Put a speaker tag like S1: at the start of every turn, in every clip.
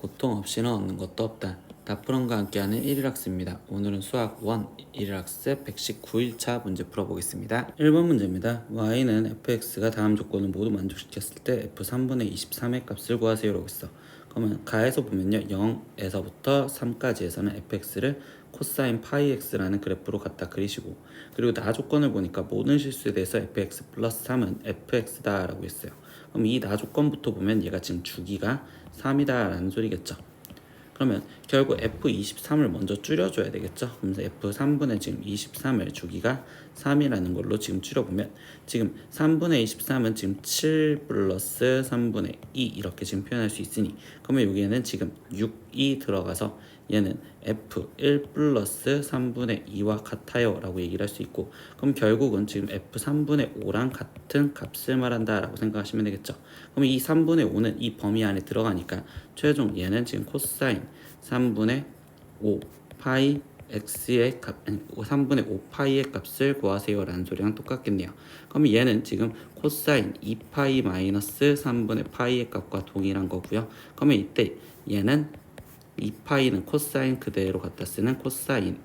S1: 고통 없이는 얻는 것도 없다. 다프론과 함께하는 1일학습입니다. 오늘은 수학 1 1일학습 119일차 문제 풀어보겠습니다. 1번 문제입니다. y는 fx가 다음 조건을 모두 만족시켰을 때 f3분의 23의 값을 구하세요라고 했어. 그러면 가에서 보면요, 0에서부터 3까지에서는 fx를 코사인 파이 x라는 그래프로 갖다 그리시고, 그리고 나 조건을 보니까 모든 실수에 대해서 fx 플러스 3은 fx다 라고 했어요. 그럼 이 나 조건부터 보면 얘가 지금 주기가 3이다 라는 소리겠죠. 그러면 결국 f23을 먼저 줄여줘야 되겠죠. 그래서 f3분의 지금 23을 주기가 3이라는 걸로 지금 줄여보면, 지금 3분의 23은 지금 7 플러스 3분의 2 이렇게 지금 표현할 수 있으니, 그러면 여기에는 지금 6이 들어가서 얘는 f1 플러스 3분의 2와 같아요 라고 얘기를 할 수 있고, 그럼 결국은 지금 f3분의 5랑 같은 값을 말한다 라고 생각하시면 되겠죠. 그럼 이 3분의 5는 이 범위 안에 들어가니까 최종 얘는 지금 코사인 3분의 5 파이 x의 값, 아니 3분의 5 파이의 값을 구하세요 라는 소리랑 똑같겠네요. 그럼 얘는 지금 코사인 2파이 마이너스 3분의 파이의 값과 동일한 거고요. 그러면 이때 얘는 2파이는 코사인 그대로 갖다 쓰는 코사인에,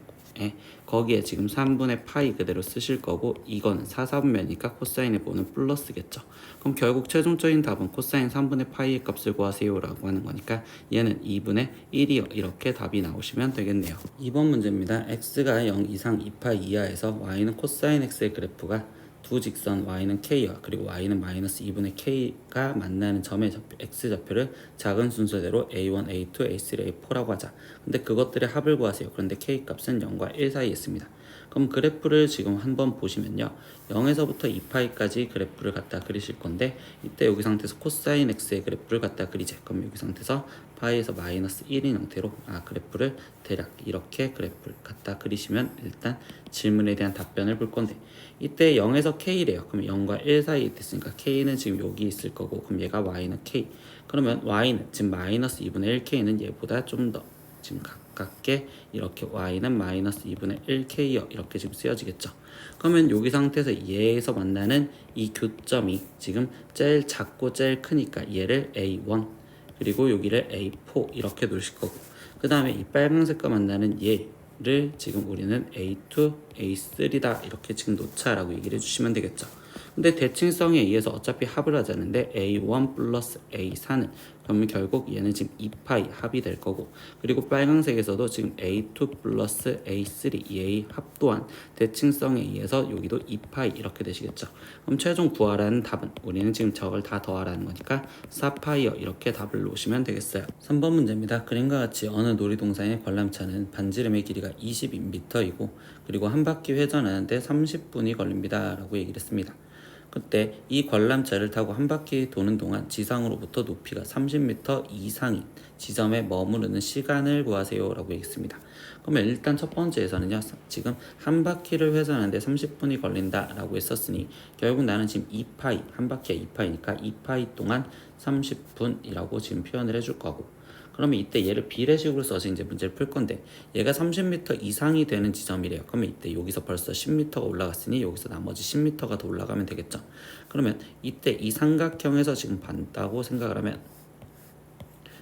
S1: 거기에 지금 3분의 파이 그대로 쓰실 거고, 이거는 4사분면이니까 코사인의 보는 플러스겠죠. 그럼 결국 최종적인 답은 코사인 3분의 파이의 값을 구하세요 라고 하는 거니까 얘는 2분의 1이요 이렇게 답이 나오시면 되겠네요. 2번 문제입니다. x가 0 이상 2파이 이하에서 y는 코사인 x의 그래프가 두 직선 y는 k와 그리고 y는 마이너스 2분의 k가 만나는 점의 x좌표를 작은 순서대로 a1, a2, a3, a4라고 하자. 근데 그것들의 합을 구하세요. 그런데 k 값은 0과 1 사이에 있습니다. 그럼 그래프를 지금 한번 보시면요, 0에서부터 2파이까지 그래프를 갖다 그리실 건데, 이때 여기 상태에서 코사인 x의 그래프를 갖다 그리자. 그럼 여기 상태에서 파이에서 마이너스 1인 형태로 그래프를 대략 이렇게 그래프를 갖다 그리시면 일단 질문에 대한 답변을 볼 건데, 이때 0에서 k래요. 그럼 0과 1 사이에 있으니까 k는 지금 여기 있을 거고, 그럼 얘가 y는 k. 그러면 y는 지금 마이너스 2분의 1 k는 얘보다 좀 더 지금 가깝게 이렇게 y는 마이너스 2분의 1 k요 이렇게 지금 쓰여지겠죠. 그러면 여기 상태에서 얘에서 만나는 이 교점이 지금 제일 작고 제일 크니까 얘를 a1, 그리고 여기를 a4 이렇게 놓으실 거고, 그 다음에 이 빨간색과 만나는 얘를 지금 우리는 a2, a3다 이렇게 지금 놓자라고 얘기를 해주시면 되겠죠. 근데 대칭성에 의해서 어차피 합을 하자는데 a1 플러스 a4는, 그러면 결국 얘는 지금 2파이 합이 될 거고, 그리고 빨간색에서도 지금 a2 플러스 a3 얘의 합 또한 대칭성에 의해서 여기도 2파이 이렇게 되시겠죠. 그럼 최종 구하라는 답은, 우리는 지금 저걸 다 더하라는 거니까 4파이요 이렇게 답을 놓으시면 되겠어요. 3번 문제입니다. 그림과 같이 어느 놀이동산의 관람차는 반지름의 길이가 20m이고 그리고 한 바퀴 회전하는데 30분이 걸립니다 라고 얘기를 했습니다. 그때 이 관람차를 타고 한 바퀴 도는 동안 지상으로부터 높이가 30m 이상인 지점에 머무르는 시간을 구하세요 라고 얘기했습니다. 그러면 일단 첫 번째에서는요, 지금 한 바퀴를 회전하는데 30분이 걸린다 라고 했었으니, 결국 나는 지금 2파이, 한 바퀴가 2파이니까 2파이 동안 30분이라고 지금 표현을 해줄 거고, 그러면 이때 얘를 비례식으로 써서 이제 문제를 풀 건데, 얘가 30m 이상이 되는 지점이래요. 그러면 이때 여기서 벌써 10m가 올라갔으니 여기서 나머지 10m가 더 올라가면 되겠죠. 그러면 이때 이 삼각형에서 지금 반다고 생각을 하면,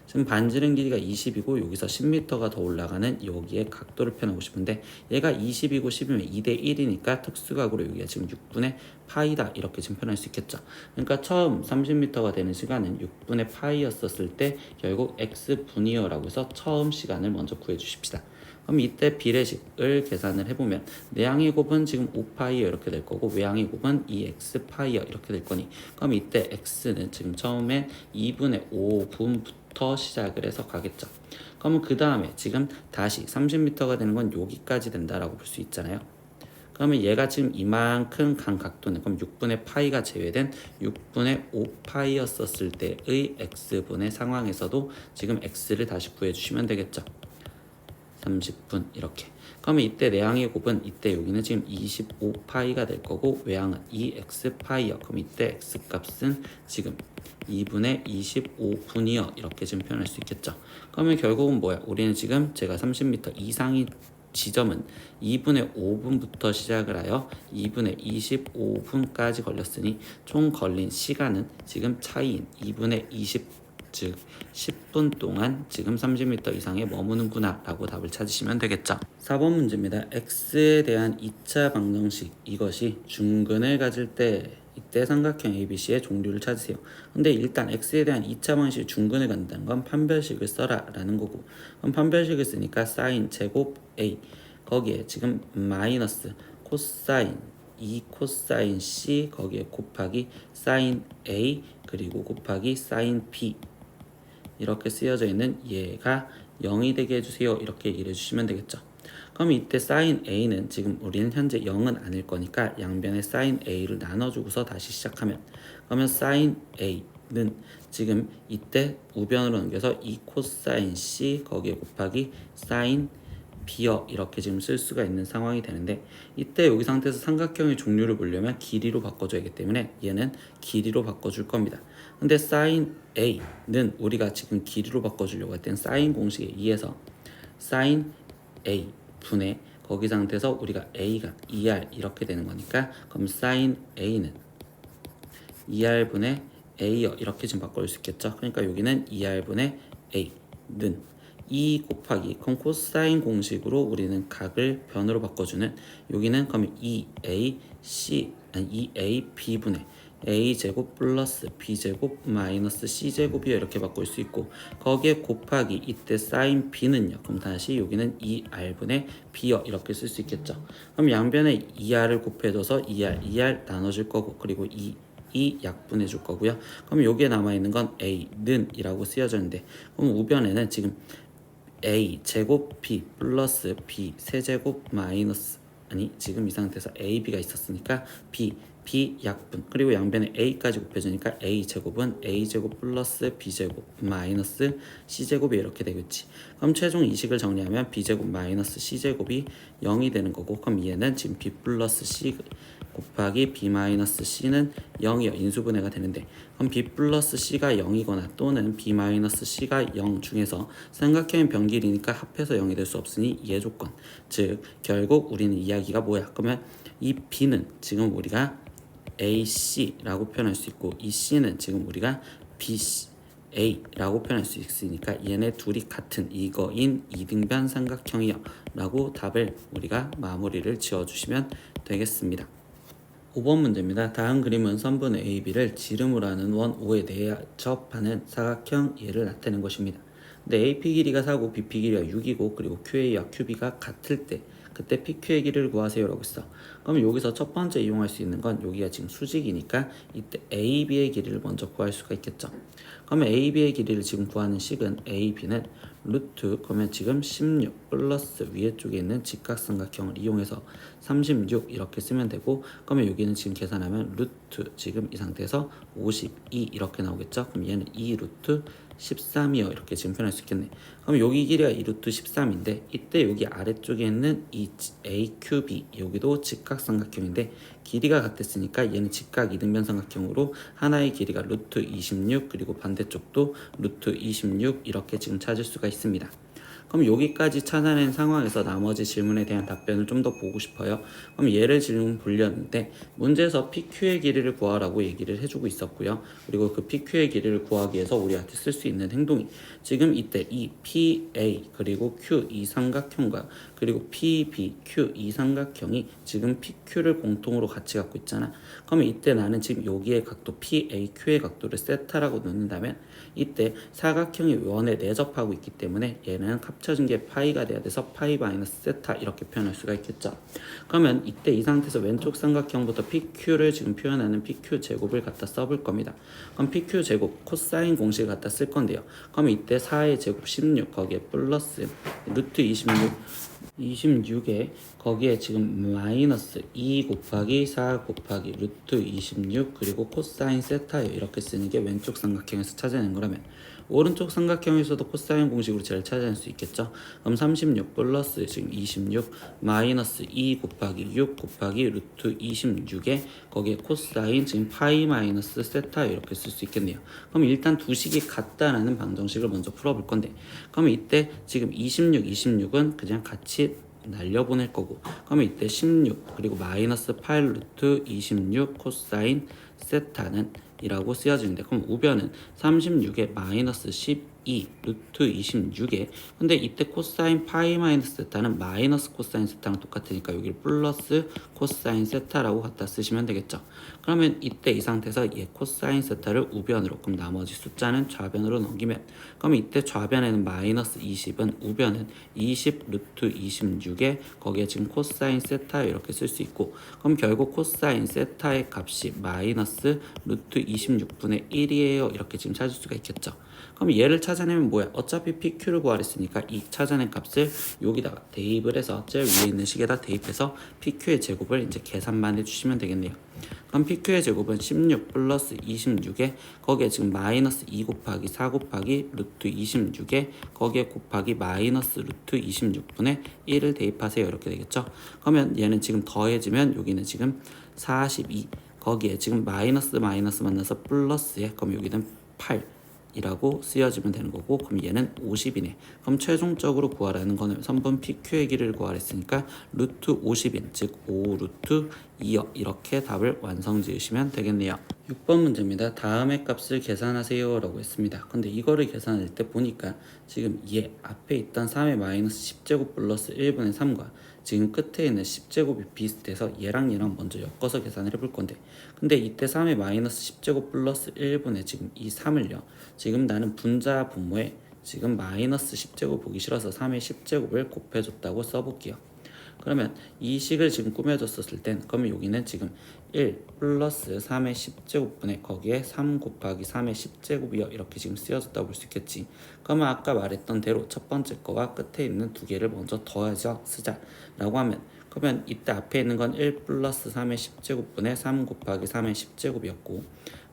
S1: 지금 반지름 길이가 20이고 여기서 10m가 더 올라가는 여기에 각도를 표현하고 싶은데, 얘가 20이고 10이면 2대 1이니까 특수각으로 여기가 지금 6분의 파이다 이렇게 지금 표현할 수 있겠죠. 그러니까 처음 30m가 되는 시간은 6분의 파이였었을 때 결국 x분이요 라고 해서 처음 시간을 먼저 구해 주십시다. 그럼 이때 비례식을 계산을 해보면 내항의 곱은 지금 5파이어 이렇게 될 거고, 외항의 곱은 2x파이어 이렇게 될 거니, 그럼 이때 x는 지금 처음에 2분의 5분부터 시작을 해서 가겠죠. 그러면 그 다음에 지금 다시 30m가 되는 건 여기까지 된다라고 볼 수 있잖아요. 그러면 얘가 지금 이만큼 간 각도는, 그럼 6분의 파이가 제외된 6분의 5파이였었을 때의 x분의 상황에서도 지금 x를 다시 구해주시면 되겠죠. 30분 이렇게. 그러면 이때 내항의 곱은, 이때 여기는 지금 25파이가 될 거고 외항은 2x파이요. 그럼 이때 x값은 지금 2분의 25분이요 이렇게 지금 표현할 수 있겠죠. 그러면 결국은 뭐야? 우리는 지금 제가 30m 이상인 지점은 2분의 5분부터 시작을 하여 2분의 25분까지 걸렸으니 총 걸린 시간은 지금 차이인 2분의 20 즉 10분 동안 지금 30m 이상에 머무는구나 라고 답을 찾으시면 되겠죠. 4번 문제입니다. x에 대한 2차 방정식, 이것이 중근을 가질 때 이때 삼각형 ABC의 종류를 찾으세요. 근데 일단 x에 대한 2차 방정식이 중근을 갖는다는 건 판별식을 써라 라는 거고, 그럼 판별식을 쓰니까 사인 제곱 a, 거기에 지금 마이너스 코사인 2 코사인 c, 거기에 곱하기 사인 a, 그리고 곱하기 사인 b, 이렇게 쓰여져 있는 얘가 0이 되게 해주세요. 이렇게 얘기를 해주시면 되겠죠. 그럼 이때 사인 a는 지금 우리는 현재 0은 아닐 거니까 양변에 사인 a를 나눠주고서 다시 시작하면, 그러면 사인 a는 지금 이때 우변으로 넘겨서 2 코사인 c, 거기에 곱하기 사인 b여, 이렇게 지금 쓸 수가 있는 상황이 되는데, 이때 여기 상태에서 삼각형의 종류를 보려면 길이로 바꿔줘야 하기 때문에 얘는 길이로 바꿔줄 겁니다. 근데 사인 a는 우리가 지금 길이로 바꿔주려고 할 때는 사인 공식에 의해서 사인 a 분의 거기 상태에서 우리가 a가 2r 이렇게 되는 거니까, 그럼 사인 a는 2r분의 a여, 이렇게 지금 바꿔줄 수 있겠죠. 그러니까 여기는 2r분의 a는 2 곱하기, 그럼 코사인 공식으로 우리는 각을 변으로 바꿔주는, 여기는 그러면 2ac 아니 2ab분의 a제곱 플러스 b제곱 마이너스 c제곱이요, 이렇게 바꿀 수 있고, 거기에 곱하기 이때 사인 b는요, 그럼 다시 여기는 2r분의 b요, 이렇게 쓸 수 있겠죠. 그럼 양변에 2r을 곱해줘서 2r 나눠줄 거고, 그리고 이 약분해 줄 거고요. 그럼 여기에 남아있는 건 a는 이라고 쓰여졌는데, 그럼 우변에는 지금 a 제곱 b 플러스 b 세제곱 마이너스, 아니 지금 이 상태에서 ab가 있었으니까 b 약분, 그리고 양변에 a까지 곱해주니까 a 제곱은 a 제곱 플러스 b 제곱 마이너스 c 제곱이 이렇게 되겠지. 그럼 최종 이식을 정리하면 b 제곱 마이너스 c 제곱이 0이 되는 거고, 그럼 얘는 지금 b 플러스 c 곱하기 b 마이너스 c는 0이요, 인수분해가 되는데, 그럼 b 플러스 c가 0이거나 또는 b 마이너스 c가 0 중에서 삼각형의 변길이니까 합해서 0이 될 수 없으니 이해 조건, 즉 결국 우리는 이야기가 뭐야? 그러면 이 b는 지금 우리가 AC라고 표현할 수 있고, 이 C는 지금 우리가 BC, A라고 표현할 수 있으니까 얘네 둘이 같은 이거인 이등변 삼각형이요 라고 답을 우리가 마무리를 지어주시면 되겠습니다. 5번 문제입니다. 다음 그림은 선분 AB를 지름으로 하는 원 O에 대접하는 사각형 얘를 나타낸 것입니다. 근데 AP 길이가 4고 BP 길이가 6이고 그리고 QA와 QB가 같을 때 그때 PQ의 길이를 구하세요 라고 했어. 그럼 여기서 첫 번째 이용할 수 있는 건 여기가 지금 수직이니까 이때 AB의 길이를 먼저 구할 수가 있겠죠. 그러면 AB의 길이를 지금 구하는 식은 AB는 루트, 그러면 지금 16 플러스 위에 쪽에 있는 직각삼각형을 이용해서 36 이렇게 쓰면 되고, 그러면 여기는 지금 계산하면 루트 지금 이 상태에서 52 이렇게 나오겠죠. 그럼 얘는 2 루트 13이요 이렇게 지금 표현할 수 있겠네. 그럼 여기 길이가 2 루트 13인데 이때 여기 아래쪽에 있는 이 AQB 여기도 직각삼각형인데 길이가 같았으니까 얘는 직각 이등변 삼각형으로 하나의 길이가 루트 26 그리고 반대쪽도 루트 26 이렇게 지금 찾을 수가 있습니다. 그럼 여기까지 찾아낸 상황에서 나머지 질문에 대한 답변을 좀 더 보고 싶어요. 그럼 얘를 질문 돌렸는데 문제에서 PQ의 길이를 구하라고 얘기를 해주고 있었고요. 그리고 그 PQ의 길이를 구하기 위해서 우리한테 쓸 수 있는 행동이 지금 이때 이 PA 그리고 Q 이 삼각형과 그리고 PBQ 이 삼각형이 지금 PQ를 공통으로 같이 갖고 있잖아. 그러면 이때 나는 지금 여기의 각도 PAQ의 각도를 세타라고 넣는다면 이때 사각형이 원에 내접하고 있기 때문에 얘는 합쳐진 게 파이가 돼야 돼서 파이 마이너스 세타 이렇게 표현할 수가 있겠죠. 그러면 이때 이 상태에서 왼쪽 삼각형부터 PQ를 지금 표현하는 PQ 제곱을 갖다 써볼 겁니다. 그럼 PQ 제곱 코사인 공식을 갖다 쓸 건데요. 그럼 이때 4의 제곱 16 거기에 플러스 루트 26에 거기에 지금 마이너스 2 곱하기 4 곱하기 루트 26 그리고 코사인 세타요 이렇게 쓰는 게 왼쪽 삼각형에서 찾아낸 거라면 오른쪽 삼각형에서도 코사인 공식으로 잘 찾아낼 수 있겠죠. 그럼 36 플러스 지금 26 마이너스 2 곱하기 6 곱하기 루트 26에 거기에 코사인 지금 파이 마이너스 세타 이렇게 쓸 수 있겠네요. 그럼 일단 두 식이 같다라는 방정식을 먼저 풀어볼 건데, 그럼 이때 지금 26은 그냥 같이 날려보낼 거고, 그러면 이때 16 그리고 마이너스 8 루트 26 코사인 세타는 이라고 쓰여지는데, 그럼 우변은 36에 마이너스 12 루트 26에, 근데 이때 코사인 파이 마이너스 세타는 마이너스 코사인 세타랑 똑같으니까 여기를 플러스 코사인 세타라고 갖다 쓰시면 되겠죠. 그러면 이때 이 상태에서 얘 코사인 세타를 우변으로, 그럼 나머지 숫자는 좌변으로 넘기면, 그럼 이때 좌변에는 마이너스 20은 우변은 20 루트 26에 거기에 지금 코사인 세타 이렇게 쓸 수 있고, 그럼 결국 코사인 세타의 값이 마이너스 루트 26분의 1이에요 이렇게 지금 찾을 수가 있겠죠. 그럼 얘를 찾아내면 뭐야? 어차피 PQ를 구하랬으니까 이 찾아낸 값을 여기다가 대입을 해서 제일 위에 있는 식에다 대입해서 PQ의 제곱을 이제 계산만 해주시면 되겠네요. 그럼 PQ의 제곱은 16 플러스 26에 거기에 지금 마이너스 2 곱하기 4 곱하기 루트 26에 거기에 곱하기 마이너스 루트 26분의 1을 대입하세요 이렇게 되겠죠. 그러면 얘는 지금 더해지면 여기는 지금 42 거기에 지금 마이너스 마이너스 만나서 플러스에, 그럼 여기는 8 이라고 쓰여지면 되는 거고, 그럼 얘는 50이네. 그럼 최종적으로 구하라는 거는 선분 PQ의 길이를 구하랬으니까 루트 50인 즉 5 루트 2여 이렇게 답을 완성 지으시면 되겠네요. 6번 문제입니다. 다음의 값을 계산하세요 라고 했습니다. 근데 이거를 계산할 때 보니까 지금 얘 앞에 있던 3의 마이너스 10제곱 플러스 1분의 3과 지금 끝에 있는 10제곱이 비슷해서 얘랑 먼저 엮어서 계산을 해볼 건데, 근데 이때 3의 마이너스 10제곱 플러스 1분의 지금 이 3을요, 지금 나는 분자 분모에 지금 마이너스 10제곱 보기 싫어서 3의 10제곱을 곱해줬다고 써볼게요. 그러면 이 식을 지금 꾸며줬었을 땐, 그러면 여기는 지금 1 플러스 3의 10제곱분의 거기에 3 곱하기 3의 10제곱이요 이렇게 지금 쓰여졌다고 볼 수 있겠지. 그러면 아까 말했던 대로 첫 번째 거와 끝에 있는 두 개를 먼저 더해서 쓰자 라고 하면, 그러면 이때 앞에 있는 건 1 플러스 3의 10제곱분의 3 곱하기 3의 10제곱이었고,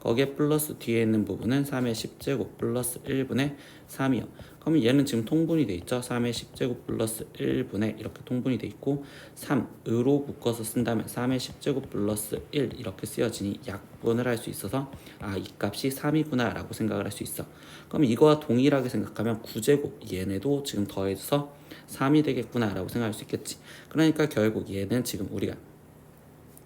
S1: 거기에 플러스 뒤에 있는 부분은 3의 10제곱 플러스 1분의 3이요. 그러면 얘는 지금 통분이 돼 있죠. 3의 10제곱 플러스 1분의 이렇게 통분이 돼 있고, 3으로 묶어서 쓴다면 3의 10제곱 플러스 1 이렇게 쓰여지니 약분을 할 수 있어서 이 값이 3이구나 라고 생각을 할 수 있어. 그럼 이거와 동일하게 생각하면 9제곱 얘네도 지금 더해서 3이 되겠구나 라고 생각할 수 있겠지. 그러니까 결국 얘는 지금 우리가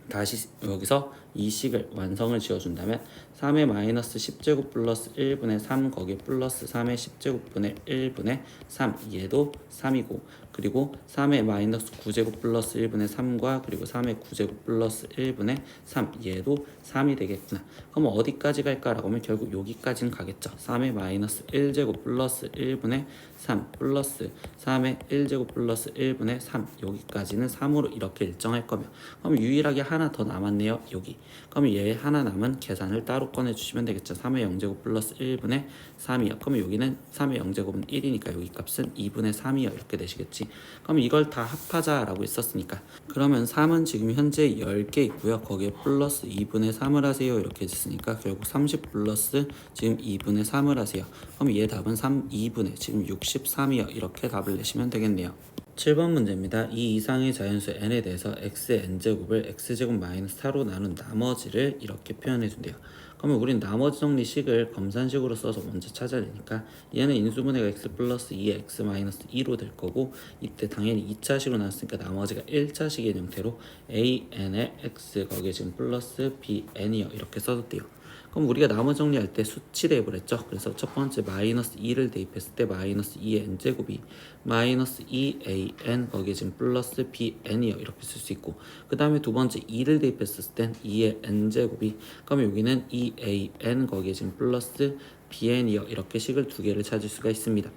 S1: 다시 여기서 이 식을 완성을 지어준다면 3의 마이너스 10제곱 플러스 1분의 3 거기에 플러스 3의 10제곱분의 1분의 3 얘도 3이고, 그리고 3의 마이너스 9제곱 플러스 1분의 3과 그리고 3의 9제곱 플러스 1분의 3 얘도 3이 되겠구나. 그럼 어디까지 갈까라고 하면 결국 여기까지는 가겠죠. 3의 마이너스 1제곱 플러스 1분의 3 플러스 3의 1제곱 플러스 1분의 3 여기까지는 3으로 이렇게 일정할 거면, 그럼 유일하게 하나 더 남았네요 여기. 그럼 얘 하나 남은 계산을 따로 꺼내주시면 되겠죠. 3의 0제곱 플러스 1분의 3이요. 그러면 여기는 3의 0제곱은 1이니까 여기 값은 2분의 3이요 이렇게 되시겠지. 그럼 이걸 다 합하자라고 했었으니까, 그러면 3은 지금 현재 10개 있고요. 거기에 플러스 2분의 3을 하세요 이렇게 했으니까 결국 30 플러스 지금 2분의 3을 하세요. 그럼 얘 답은 2분의 지금 63이요 이렇게 답을 내시면 되겠네요. 7번 문제입니다. 이 이상의 자연수 n에 대해서 x의 n제곱을 x제곱 마이너스 4로 나눈 나머지를 이렇게 표현해 준대요. 그러면 우린 나머지 정리식을 검산식으로 써서 먼저 찾아내니까 얘는 인수분해가 x 플러스 2에 x 마이너스 2로 될 거고, 이때 당연히 2차식으로 나왔으니까 나머지가 1차식의 형태로 an의 x 거기에 지금 플러스 bn이요 이렇게 써줬대요. 그럼 우리가 나머지 정리할 때 수치 대입을 했죠. 그래서 첫 번째 마이너스 2를 대입했을 때 마이너스 2의 n제곱이 마이너스 2an 거기에 지금 플러스 bn이요 이렇게 쓸 수 있고, 그 다음에 두 번째 2를 대입했을 땐 2의 n제곱이, 그러면 여기는 2an 거기에 지금 플러스 bn이요 이렇게 식을 두 개를 찾을 수가 있습니다.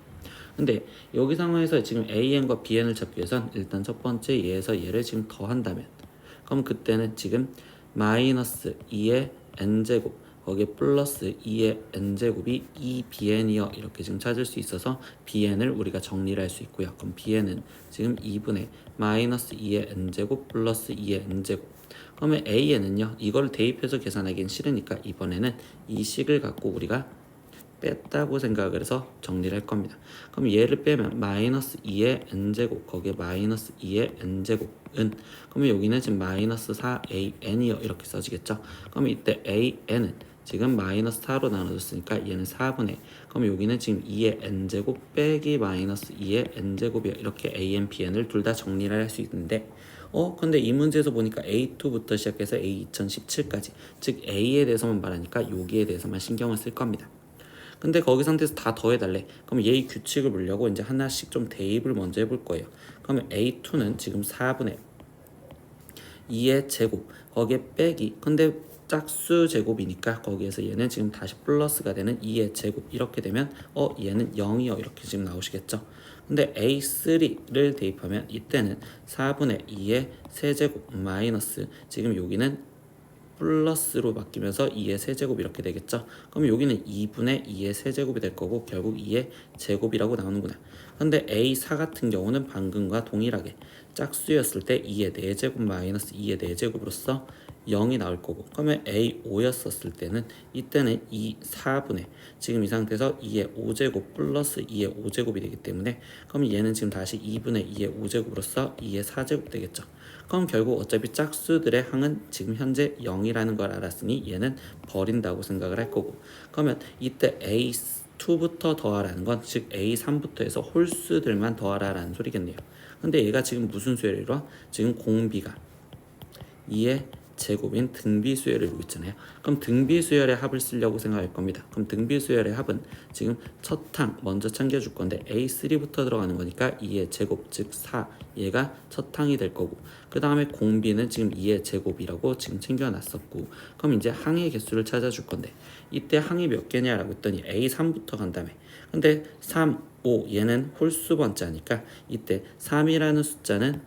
S1: 근데 여기 상황에서 지금 an과 bn을 찾기 위해선 일단 첫 번째 얘에서 얘를 지금 더한다면, 그럼 그때는 지금 마이너스 2의 n제곱 거기에 플러스 2의 n제곱이 2bn이요 이렇게 지금 찾을 수 있어서 bn을 우리가 정리를 할 수 있고요. 그럼 bn은 지금 2분의 마이너스 2의 n제곱 플러스 2의 n제곱, 그러면 an은요 이걸 대입해서 계산하기는 싫으니까 이번에는 이 식을 갖고 우리가 뺐다고 생각을 해서 정리를 할 겁니다. 그럼 얘를 빼면 마이너스 2의 n제곱 거기에 마이너스 2의 n제곱은, 그러면 여기는 지금 마이너스 4an이요 이렇게 써지겠죠. 그럼 이때 an은 지금 마이너스 4로 나눠줬으니까 얘는 4분의, 그럼 여기는 지금 2의 n제곱 빼기 마이너스 2의 n제곱이요 이렇게 a n, bn을 둘 다 정리를 할 수 있는데, 근데 이 문제에서 보니까 A2부터 시작해서 A2017까지, 즉 A에 대해서만 말하니까 여기에 대해서만 신경을 쓸 겁니다. 근데 거기 상태에서 다 더해달래. 그럼 얘의 규칙을 보려고 이제 하나씩 좀 대입을 먼저 해볼 거예요. 그러면 A2는 지금 4분의 2의 제곱, 거기에 빼기, 근데 짝수 제곱이니까 거기에서 얘는 지금 다시 플러스가 되는 2의 제곱, 이렇게 되면 얘는 0이요, 이렇게 지금 나오시겠죠. 근데 A3를 대입하면 이때는 4분의 2의 세제곱 마이너스, 지금 여기는 플러스로 바뀌면서 2의 세제곱 이렇게 되겠죠. 그럼 여기는 2분의 2의 세제곱이 될 거고 결국 2의 제곱이라고 나오는구나. 근데 A4 같은 경우는 방금과 동일하게 짝수였을 때 2의 4제곱 마이너스 2의 4제곱으로서 0이 나올 거고, 그러면 A5였었을 때는 이때는 4분의 지금 이 상태에서 2의 5제곱 플러스 2의 5제곱이 되기 때문에, 그럼 얘는 지금 다시 2분의 2의 5제곱으로서 2의 4제곱 되겠죠. 그럼 결국 어차피 짝수들의 항은 지금 현재 0이라는 걸 알았으니 얘는 버린다고 생각을 할 거고, 그러면 이때 A2부터 더하라는 건 즉 A3부터 해서 홀수들만 더하라라는 소리겠네요. 근데 얘가 지금 무슨 수열을 이루어? 지금 공비가 2의 제곱인 등비수열을 이루고 있잖아요. 그럼 등비수열의 합을 쓰려고 생각할 겁니다. 그럼 등비수열의 합은 지금 첫 항 먼저 챙겨줄 건데 A3부터 들어가는 거니까 2의 제곱 즉 4, 얘가 첫 항이 될 거고, 그 다음에 공비는 지금 2의 제곱이라고 지금 챙겨놨었고, 그럼 이제 항의 개수를 찾아줄 건데 이때 항이 몇 개냐라고 했더니 A3부터 간 다음에, 근데 3, 5 얘는 홀수 번째니까 이때 3이라는 숫자는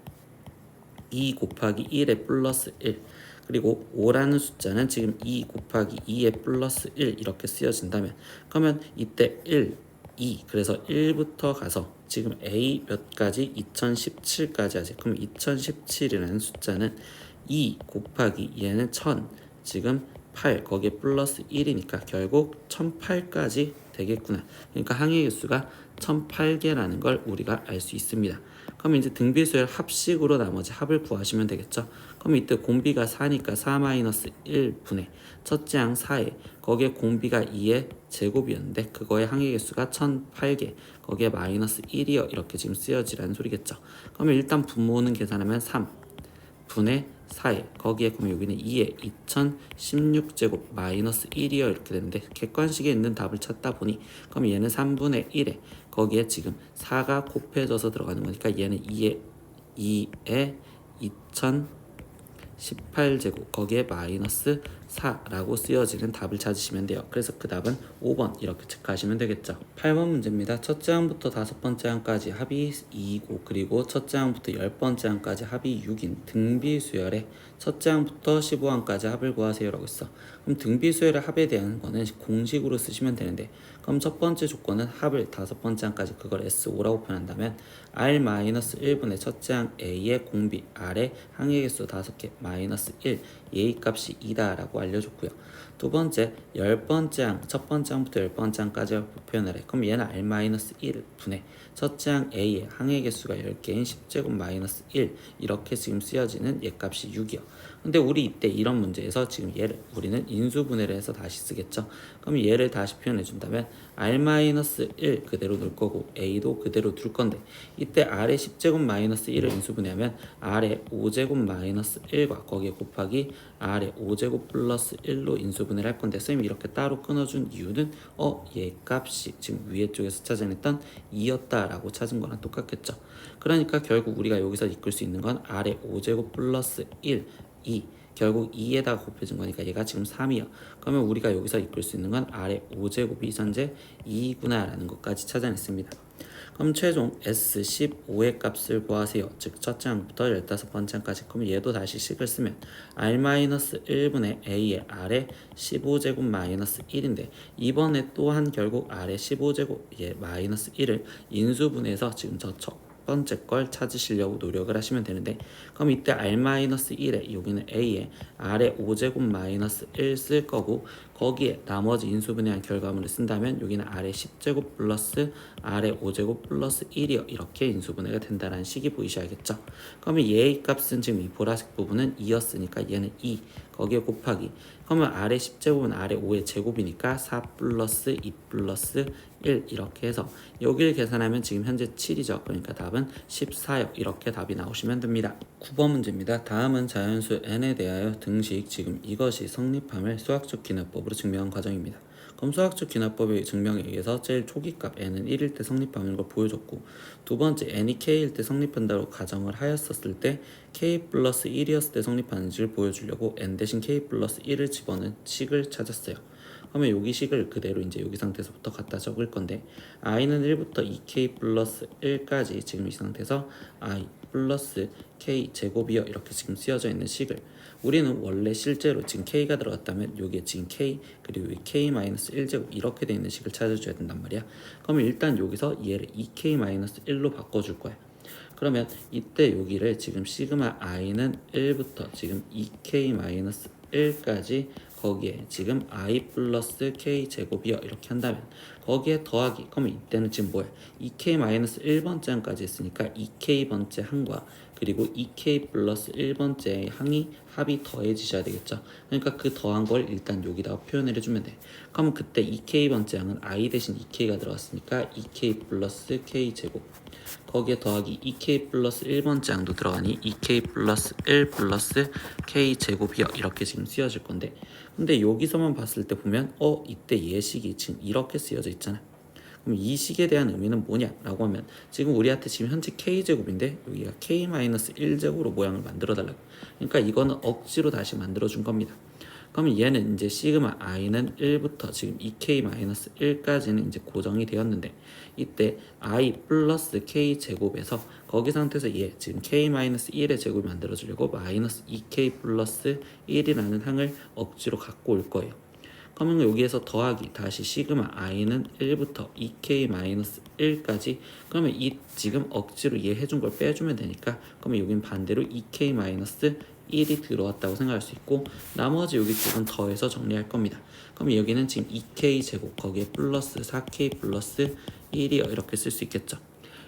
S1: 2 곱하기 1에 플러스 1, 그리고 5라는 숫자는 지금 2 곱하기 2에 플러스 1 이렇게 쓰여진다면, 그러면 이때 1, 2, 그래서 1부터 가서 지금 A 몇 가지? 2017까지 하지. 그럼 2017이라는 숫자는 2 곱하기 얘는 1000, 지금 8, 거기에 플러스 1이니까 결국 1008까지 되겠구나. 그러니까 항의 개수가 1008개라는 걸 우리가 알 수 있습니다. 그럼 이제 등비수열 합식으로 나머지 합을 구하시면 되겠죠. 그럼 이때 공비가 4니까 4-1분의 첫째 항 4에 거기에 공비가 2의 제곱이었는데 그거의 항의 개수가 1008개, 거기에 마이너스 1이요, 이렇게 지금 쓰여지라는 소리겠죠. 그러면 일단 분모는 계산하면 3분의 4에 거기에 그럼 여기는 2에 2016제곱 마이너스 1이요, 이렇게 되는데 객관식에 있는 답을 찾다 보니 그럼 얘는 3분의 1에 거기에 지금 4가 곱해져서 들어가는 거니까 얘는 2에 2018제곱 거기에 마이너스 4라고 쓰여지는 답을 찾으시면 돼요. 그래서 그 답은 5번 이렇게 체크하시면 되겠죠. 8번 문제입니다. 첫째 항부터 5번째 항까지 합이 2이고 그리고 첫째 항부터 10번째 항까지 합이 6인 등비수열의 첫째 항부터 15항까지 합을 구하세요 라고 했어. 그럼 등비수열의 합에 대한 거는 공식으로 쓰시면 되는데, 그럼 첫 번째 조건은 합을 5번째 항까지 그걸 S5라고 표현한다면 R-1분의 첫째 항 A의 공비 R의 항의 개수 5개 마이너스 1, 얘의 값이 2다 라고 알려줬고요. 두 번째 10번째 항, 첫 번째 항부터 10번째 항까지 표현을 해. 그럼 얘는 R-1분의 첫째 항 A의 항의 개수가 10개인 10제곱 마이너스 1, 이렇게 지금 쓰여지는 얘 값이 6이요. 근데 우리 이때 이런 문제에서 지금 얘를 우리는 인수분해를 해서 다시 쓰겠죠. 그럼 얘를 다시 표현해 준다면 R-1 그대로 둘 거고 A도 그대로 둘 건데, 이때 R의 10제곱 마이너스 1을 인수분해하면 R의 5제곱 마이너스 1과 거기에 곱하기 R의 5제곱 플러스 1로 인수분해를 할 건데, 쌤이 이렇게 따로 끊어준 이유는 얘 값이 지금 위에 쪽에서 찾아냈던 2였다 라고 찾은 거랑 똑같겠죠. 그러니까 결국 우리가 여기서 이끌 수 있는 건 R의 5제곱 플러스 1, 2, 결국 2에다가 곱해진 거니까 얘가 지금 3이야. 그러면 우리가 여기서 이끌 수 있는 건 R의 5제곱이 현재 2구나 라는 것까지 찾아냈습니다. 그럼 최종 S15의 값을 구하세요. 즉 첫째 항부터 15번째 항까지. 그럼 얘도 다시 식을 쓰면 R-1분의 A의 R의 15제곱 마이너스 1인데 이번에 또한 결국 R의 15제곱 마이너스 1을 인수분해해서 지금 첫 번째 걸 찾으시려고 노력을 하시면 되는데, 그럼 이때 R-1에 여기는 A에 R의 5제곱 마이너스 1 쓸 거고 거기에 나머지 인수분해한 결과물을 쓴다면 여기는 R의 10제곱 플러스 R의 5제곱 플러스 1이요, 이렇게 인수분해가 된다는 식이 보이셔야겠죠. 그러면 얘의 값은 지금 이 보라색 부분은 2였으니까 얘는 2, 거기에 곱하기. 그러면 아래 10제곱은 아래 5의 제곱이니까 4 플러스 2 플러스 1 이렇게 해서 여기를 계산하면 지금 현재 7이죠. 그러니까 답은 14요. 이렇게 답이 나오시면 됩니다. 9번 문제입니다. 다음은 자연수 n에 대하여 등식, 지금 이것이 성립함을 수학적 기납법으로 증명한 과정입니다. 그럼 수학적 기납법의 증명에 의해서 제일 초기값 n은 1일 때 성립하는 걸 보여줬고, 두 번째 n이 k일 때 성립한다고 가정을 하였었을 때 k 플러스 1이었을 때 성립하는지를 보여주려고 n 대신 k 플러스 1을 집어넣은 식을 찾았어요. 그러면 여기 식을 그대로 이제 여기 상태에서부터 갖다 적을 건데, i는 1부터 2k 플러스 1까지 지금 이 상태에서 i 플러스 k 제곱이요 이렇게 지금 쓰여져 있는 식을, 우리는 원래 실제로 지금 k가 들어갔다면 여기에 지금 k 그리고 k 마이너스 1제곱 이렇게 돼 있는 식을 찾아줘야 된단 말이야. 그러면 일단 여기서 얘를 2k 마이너스 1로 바꿔줄 거야. 그러면 이때 여기를 지금 시그마 i는 1부터 지금 2k 마이너스 1까지 거기에 지금 i 플러스 k 제곱이요 이렇게 한다면 거기에 더하기, 그러면 이때는 지금 뭐야, 2k 마이너스 1번째 항까지 했으니까 2k 번째 항과 그리고 2k 플러스 1번째 항이 합이 더해지셔야 되겠죠. 그러니까 그 더한 걸 일단 여기다가 표현을 해주면 돼. 그러면 그때 2k 번째 항은 i 대신 2k가 들어갔으니까 2k 플러스 k 제곱, 거기에 더하기 2k 플러스 1번째 항도 들어가니 2k 플러스 1 플러스 k 제곱이요 이렇게 지금 쓰여질 건데, 근데 여기서만 봤을 때 보면 이때 예식이 지금 이렇게 쓰여져 있잖아. 그럼 이 식에 대한 의미는 뭐냐 라고 하면, 지금 우리한테 지금 현재 k제곱인데 여기가 k-1제곱으로 모양을 만들어 달라고. 그러니까 이거는 억지로 다시 만들어 준 겁니다. 그러면 얘는 이제 시그마 i는 1부터 지금 2k-1까지는 이제 고정이 되었는데, 이때 i 플러스 k 제곱에서 거기 상태에서 얘 지금 k-1의 제곱을 만들어 주려고 마이너스 2k 플러스 1이라는 항을 억지로 갖고 올 거예요. 그러면 여기에서 더하기 다시 시그마 i는 1부터 2k-1까지, 그러면 이 지금 억지로 얘 해준 걸 빼주면 되니까, 그러면 여긴 반대로 2k-1이 들어왔다고 생각할 수 있고, 나머지 여기 쪽은 더해서 정리할 겁니다. 그럼 여기는 지금 2k 제곱 거기에 플러스 4k 플러스 1이요 이렇게 쓸 수 있겠죠.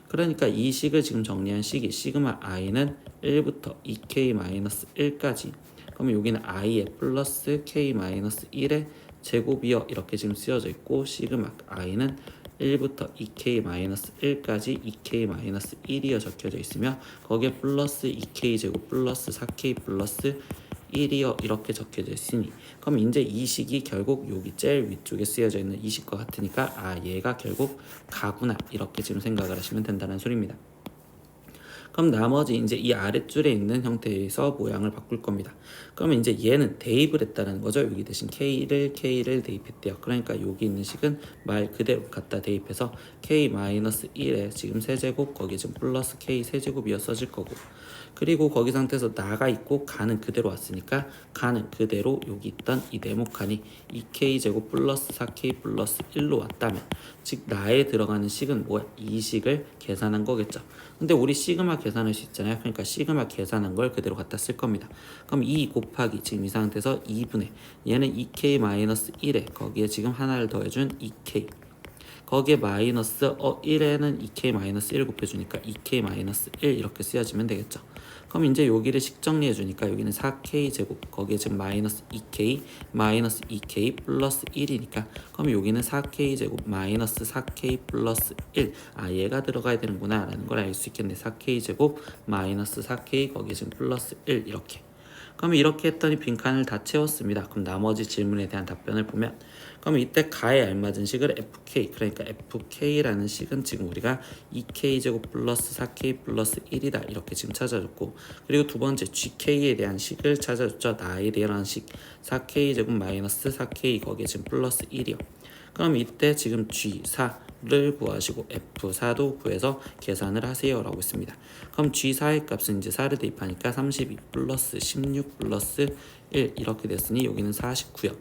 S1: 그러니까 이 식을 지금 정리한 식이 시그마 i는 1부터 2k-1까지, 그러면 여기는 i의 플러스 k-1의 제곱이요 이렇게 지금 쓰여져 있고, 시그마 i는 1부터 2k-1까지 2k-1이요 적혀져 있으며 거기에 플러스 2k 제곱 플러스 4k 플러스 1이요 이렇게 적혀져 있으니, 그럼 이제 이 식이 결국 여기 제일 위쪽에 쓰여져 있는 이 식과 같으니까 얘가 결국 가구나 이렇게 지금 생각을 하시면 된다는 소리입니다. 그럼 나머지 이제 이 아랫줄에 있는 형태에서 모양을 바꿀 겁니다. 그러면 이제 얘는 대입을 했다는 거죠. 여기 대신 k를 대입했대요. 그러니까 여기 있는 식은 말 그대로 갖다 대입해서 k-1에 지금 세제곱 거기 지금 플러스 k 세제곱이어 써질 거고, 그리고 거기 상태에서 나가 있고 가는 그대로 왔으니까 가는 그대로 여기 있던 이 네모칸이 2k 제곱 플러스 4k 플러스 1로 왔다면, 즉 나에 들어가는 식은 뭐야? 이 식을 계산한 거겠죠. 근데 우리 시그마 계산할 수 있잖아요. 그러니까 시그마 계산한 걸 그대로 갖다 쓸 겁니다. 그럼 2 곱하기 지금 이 상태에서 2분의 얘는 2k-1에 거기에 지금 하나를 더해준 2k, 거기에 마이너스 1에는 2k-1 곱해주니까 2k-1 이렇게 쓰여지면 되겠죠. 그럼 이제 여기를 식 정리해주니까 여기는 4k 제곱 거기에 지금 마이너스 2k 마이너스 2k 플러스 1이니까, 그럼 여기는 4k 제곱 마이너스 4k 플러스 1, 얘가 들어가야 되는구나 라는 걸 알 수 있겠네. 4k 제곱 마이너스 4k 거기에 지금 플러스 1 이렇게. 그럼 이렇게 했더니 빈칸을 다 채웠습니다. 그럼 나머지 질문에 대한 답변을 보면, 그럼 이때 가에 알맞은 식을 fk, 그러니까 fk라는 식은 지금 우리가 2k제곱 플러스 4k 플러스 1이다 이렇게 지금 찾아줬고, 그리고 두 번째 gk에 대한 식을 찾아줬죠. 나에 대한 식 4k제곱 마이너스 4k 거기에 지금 플러스 1이요. 그럼 이때 지금 G4를 구하시고 F4도 구해서 계산을 하세요 라고 했습니다. 그럼 G4의 값은 이제 4를 대입하니까 32 플러스 16 플러스 1 이렇게 됐으니 여기는 49요.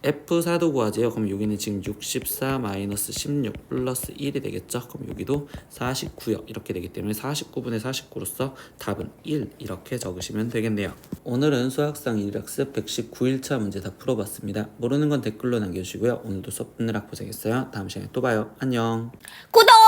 S1: F4도 구하세요. 그럼 여기는 지금 64 마이너스 16 플러스 1이 되겠죠. 그럼 여기도 49요. 이렇게 되기 때문에 49분의 49로서 답은 1 이렇게 적으시면 되겠네요. 오늘은 수학상 1학습 119일차 문제 다 풀어봤습니다. 모르는 건 댓글로 남겨주시고요. 오늘도 수업 듣느라 고생했어요. 다음 시간에 또 봐요. 안녕.
S2: 구독!